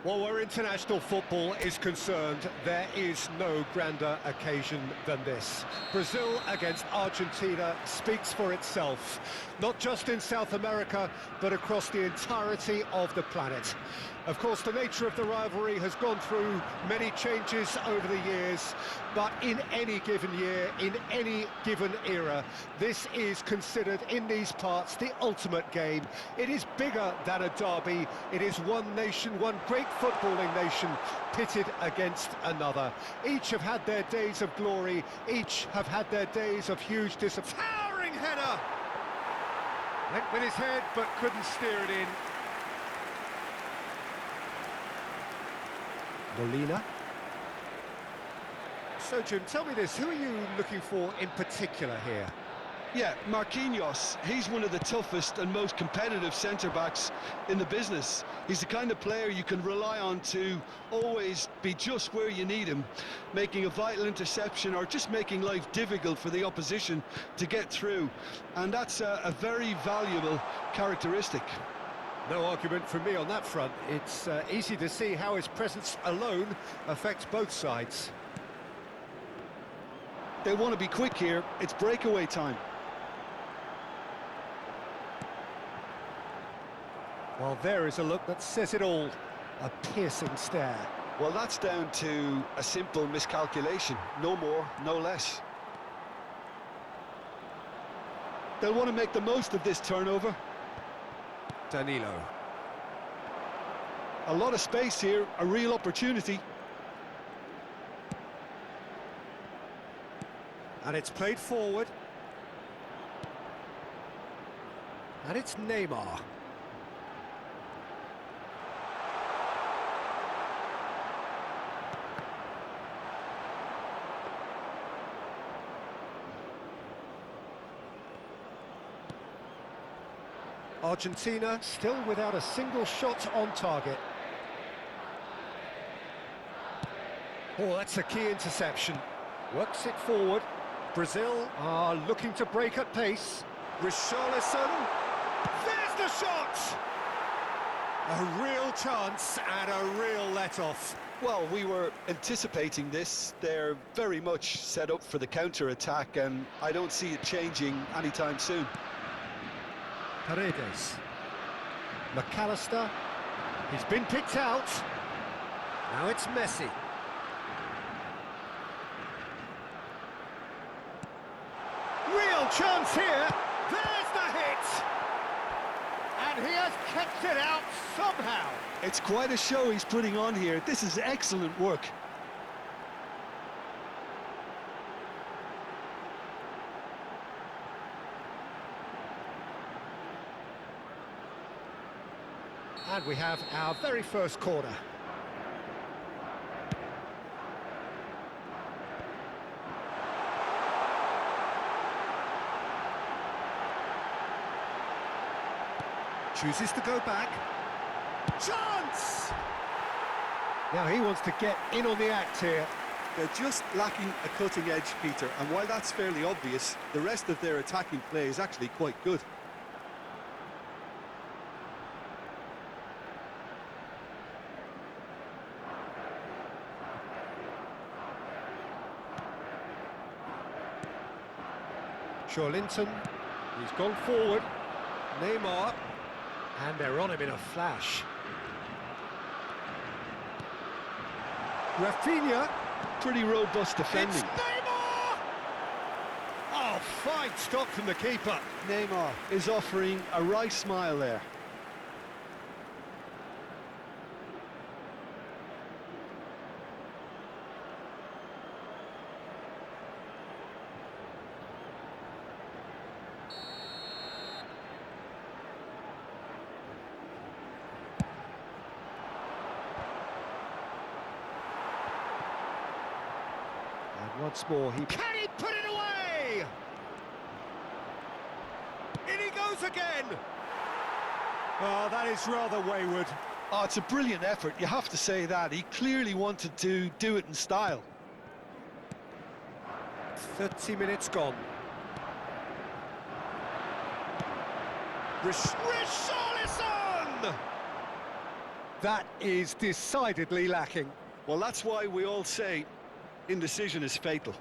Well, where international football is concerned, there is no grander occasion than this. Brazil against Argentina speaks for itself, not just in South America, but across the entirety of the planet. Of course, the nature of the rivalry has gone through many changes over the years, but in any given year, in any given era, this is considered in these parts the ultimate game. It is bigger than a derby. It is one nation, one great footballing nation, pitted against another. Each have had their days of glory, each have had their days of huge disappointment. Towering header! Went with his head, but couldn't steer it in. Molina. So, Jim, tell me this, who are you looking for in particular here? Yeah, Marquinhos. He's one of the toughest and most competitive centre-backs in the business. He's the kind of player you can rely on to always be just where you need him, making a vital interception or just making life difficult for the opposition to get through. And that's a very valuable characteristic. No argument from me on that front. It's easy to see how his presence alone affects both sides. They want to be quick here. It's breakaway time. Well, there is a look that says it all. A piercing stare. Well, that's down to a simple miscalculation. No more, no less. They'll want to make the most of this turnover. Danilo. A lot of space here, a real opportunity. And it's played forward. And it's Neymar. Argentina still without a single shot on target. Oh, that's a key interception. Works it forward. Brazil are looking to break at pace. Richarlison. There's the shot! A real chance and a real let-off. Well, we were anticipating this. They're very much set up for the counter-attack, and I don't see it changing anytime soon. Paredes. McAllister. He's been picked out. Now it's Messi. Real chance here. There's the hit. And he has kept it out somehow. It's quite a show he's putting on here. This is excellent work. And we have our very first corner. Chooses to go back. Chance! Now he wants to get in on the act here. They're just lacking a cutting edge, Peter, and while that's fairly obvious, the rest of their attacking play is actually quite good. Linton, he's gone forward. Neymar, and they're on him in a flash. Rafinha, Pretty robust defending. it's Neymar! Oh, fine stop from the keeper. Neymar is offering a wry smile there. Once more, can he put it away? In he goes again. Oh, that is rather wayward. Oh, it's a brilliant effort, you have to say that. He clearly wanted to do it in style. 30 minutes gone. Richarlison! That is decidedly lacking. Well, that's why we all say indecision is fatal.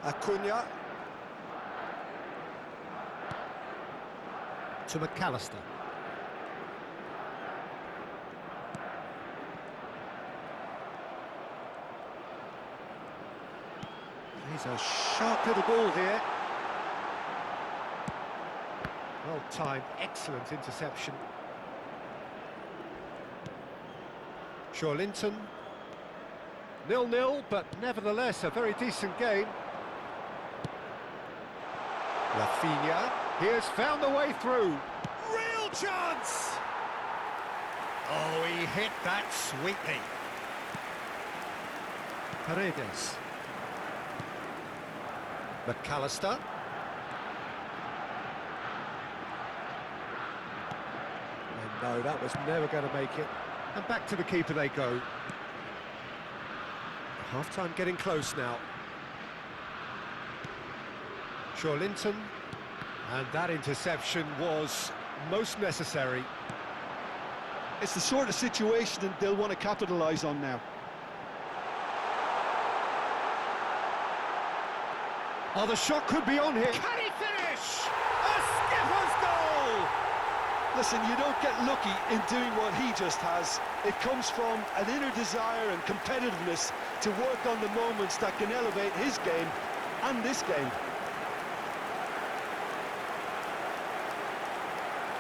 Acuna. To McAllister. He's a sharp little ball here. Well timed, excellent interception. Linton. 0-0, but nevertheless a very decent game. Rafinha, he has found the way through. Real chance! Oh, he hit that sweetly. Paredes. McAllister. And no, that was never going to make it. And back to the keeper they go. Half-time getting close now. Linton, and that interception was most necessary. It's the sort of situation that they'll want to capitalise on now. Oh, the shot could be on here. Can he finish? A skipper's goal! Listen, you don't get lucky in doing what he just has. It comes from an inner desire and competitiveness to work on the moments that can elevate his game and this game.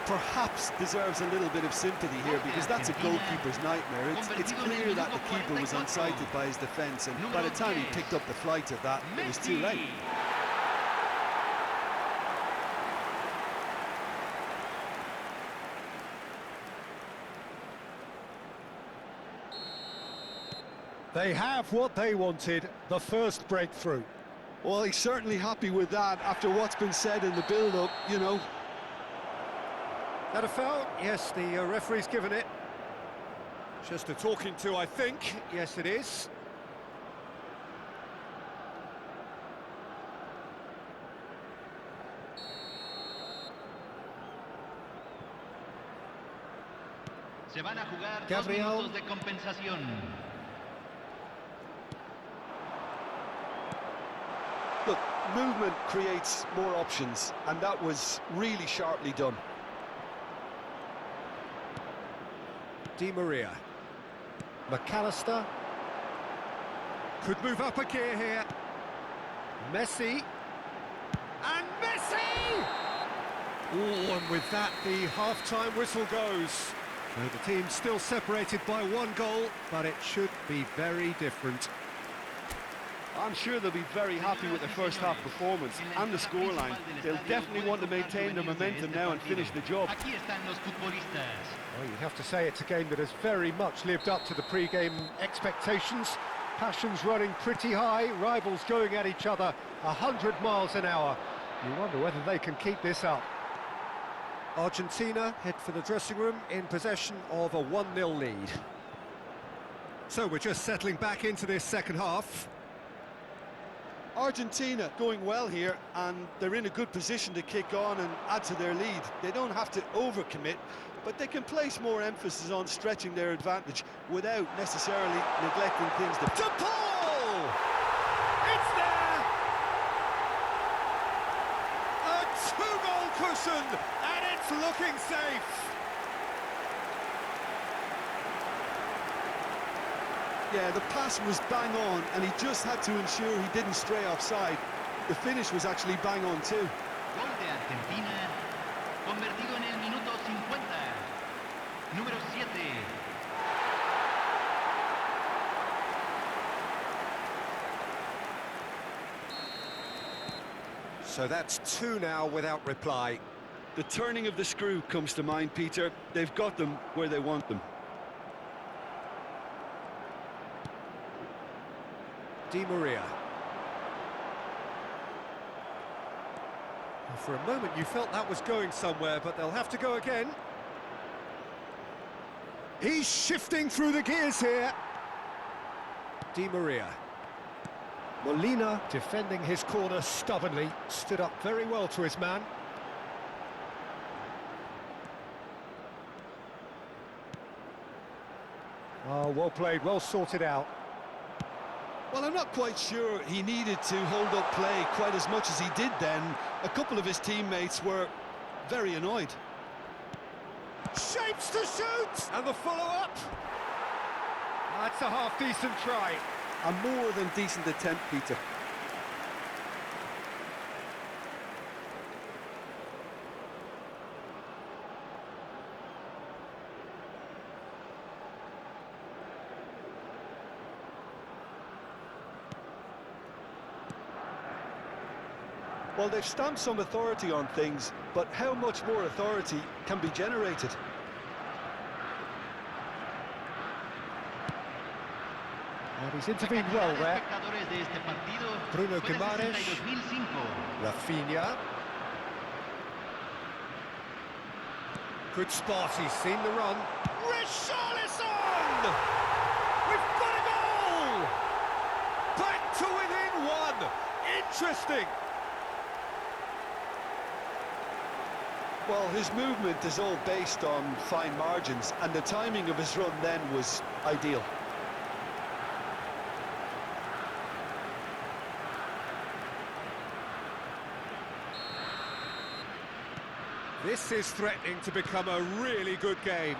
Perhaps deserves a little bit of sympathy here, because that's a goalkeeper's nightmare. It's clear that the keeper was unsighted by his defence, and by the time he picked up the flight of that, it was too late. They have what they wanted, the first breakthrough. Well, he's certainly happy with that after what's been said in the build-up, you know. That a foul? Yes, the referee's given it. Just a talking to, I think. Yes, it is. Se van a jugar Gabriel. 2 minutos de compensación. Look, movement creates more options, and that was really sharply done. Di Maria. McAllister. Could move up a gear here. Messi. And Messi! Oh, and with that, the half-time whistle goes. So the team's still separated by 1 goal, but it should be very different. I'm sure they'll be very happy with their first half performance and the scoreline. They'll definitely want to maintain their momentum now and finish the job. Well, you'd have to say it's a game that has very much lived up to the pre-game expectations. Passions running pretty high, rivals going at each other 100 miles an hour. You wonder whether they can keep this up. Argentina head for the dressing room in possession of a 1-0 lead. So we're just settling back into this second half. Argentina going well here, and they're in a good position to kick on and add to their lead. They don't have to overcommit, but they can place more emphasis on stretching their advantage without necessarily neglecting things. To Paul! It's there! A 2-goal cushion, and it's looking safe! Yeah, the pass was bang on, and he just had to ensure he didn't stray offside. The finish was actually bang on too. Gol de Argentina, convertido en el minuto 50. Número 7. So that's 2 now without reply. The turning of the screw comes to mind, Peter. They've got them where they want them. Di Maria. Well, for a moment you felt that was going somewhere, but they'll have to go again. He's shifting through the gears here. Di Maria. Molina defending his corner stubbornly, stood up very well to his man. Oh, well played, well sorted out. Well, I'm not quite sure he needed to hold up play quite as much as he did then. A couple of his teammates were very annoyed. Shapes to shoot! And the follow-up. That's a half-decent try. A more than decent attempt, Peter. Well, they've stamped some authority on things, but how much more authority can be generated? And he's intervened well there. Bruno Guimaraes. Rafinha. Good spot, he's seen the run. Richarlison! We've got a goal! Back to within one! Interesting! Well, his movement is all based on fine margins, and the timing of his run then was ideal. This is threatening to become a really good game.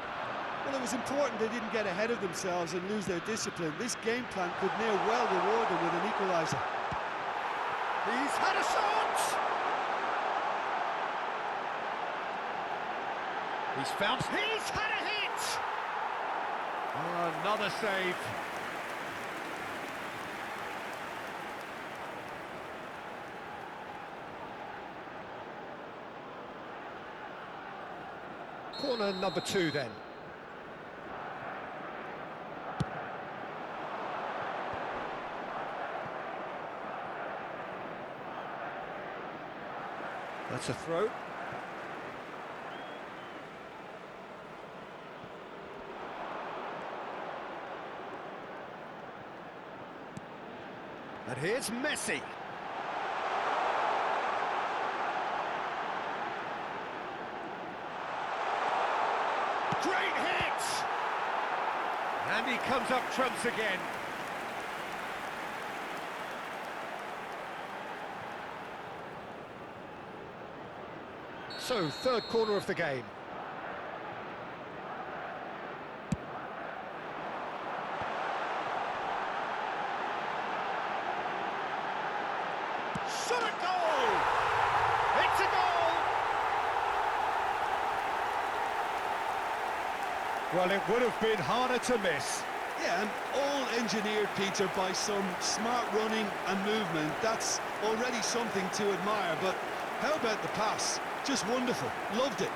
Well, it was important they didn't get ahead of themselves and lose their discipline. This game plan could now well reward them with an equaliser. He's had a shot! He's had a hit! Oh, another save. Corner number 2 then. That's a throw. And here's Messi. Great hit! And he comes up trumps again. So, third corner of the game. Shot a goal! It's a goal! Well, it would have been harder to miss. Yeah, and all engineered, Peter, by some smart running and movement. That's already something to admire, but how about the pass? Just wonderful. Loved it.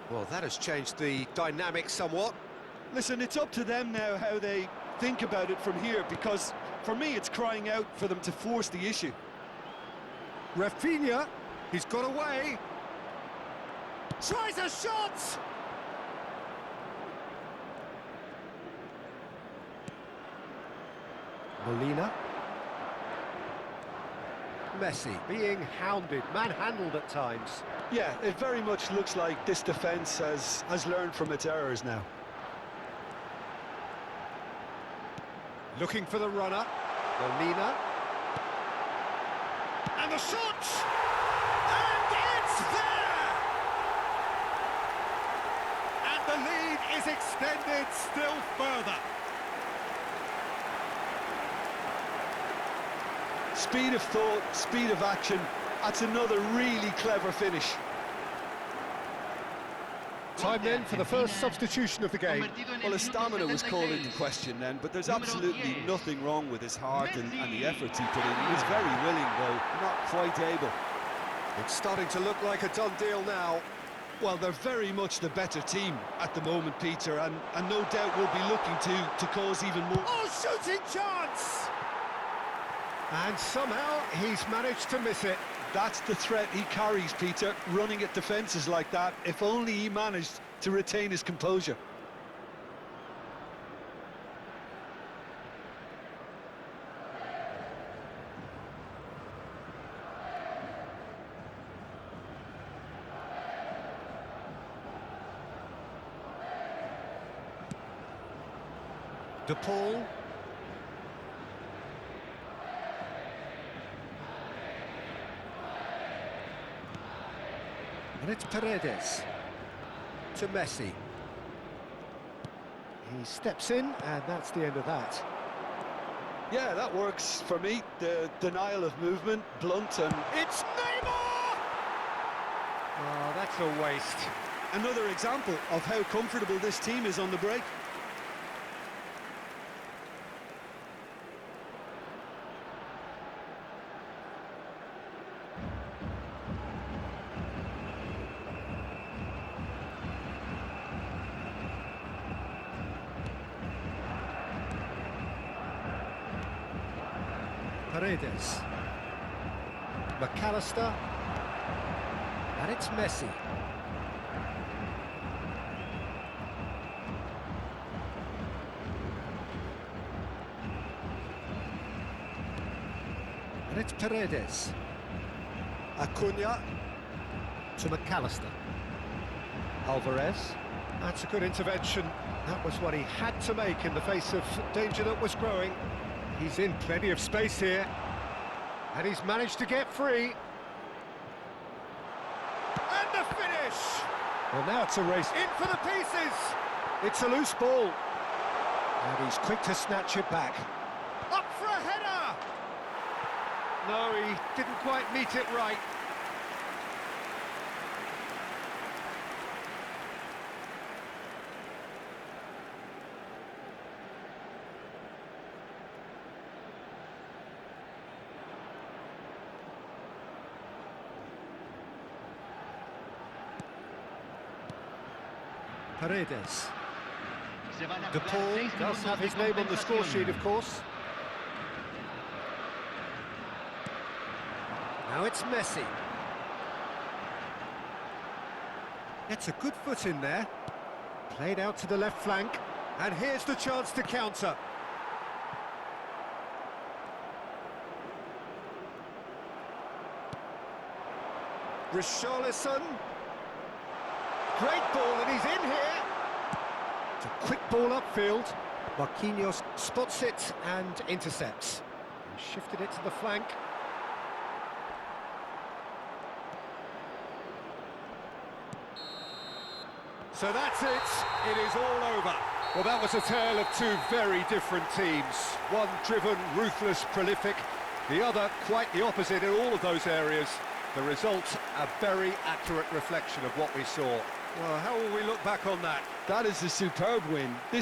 Well, that has changed the dynamic somewhat. Listen, it's up to them now how they think about it from here, because for me it's crying out for them to force the issue. Rafinha, he's got away. Tries a shot! Molina. Messi being hounded, manhandled at times. Yeah, it very much looks like this defence has learned from its errors now. Looking for the runner. Molina. And the shot! And it's there! And the lead is extended still further. Speed of thought, speed of action, that's another really clever finish. Time then for the first substitution of the game. Well, his stamina was called into question then, but there's absolutely nothing wrong with his heart and the efforts he put in. He was very willing, though, not quite able. It's starting to look like a done deal now. Well, they're very much the better team at the moment, Peter, and no doubt will be looking to cause even more. Oh, shooting chance! And somehow he's managed to miss it. That's the threat he carries, Peter, running at defences like that. If only he managed to retain his composure. De Paul. And it's Paredes to Messi. He steps in, and that's the end of that. Yeah, that works for me. The denial of movement, blunt, and It's Neymar! Oh, that's a waste. another example of how comfortable this team is on the break. Paredes. McAllister. And it's Messi. And it's Paredes. Acuna to McAllister. Alvarez. That's a good intervention. That was what he had to make in the face of danger that was growing. He's in plenty of space here. And he's managed to get free. And the finish! Well, now it's a race in for the pieces. It's a loose ball. And he's quick to snatch it back. Up for a header! No, he didn't quite meet it right. Paredes. De Paul does have his name on the score sheet, of course. Now it's Messi. Gets a good foot in there. Played out to the left flank. And here's the chance to counter. Richarlison. Great ball, and he's in here. It's a quick ball upfield. Marquinhos spots it and intercepts. He shifted it to the flank. So that's it. It is all over. Well, that was a tale of two very different teams. One driven, ruthless, prolific. The other quite the opposite in all of those areas. The result, a very accurate reflection of what we saw. Well, how will we look back on that? That is a superb win. This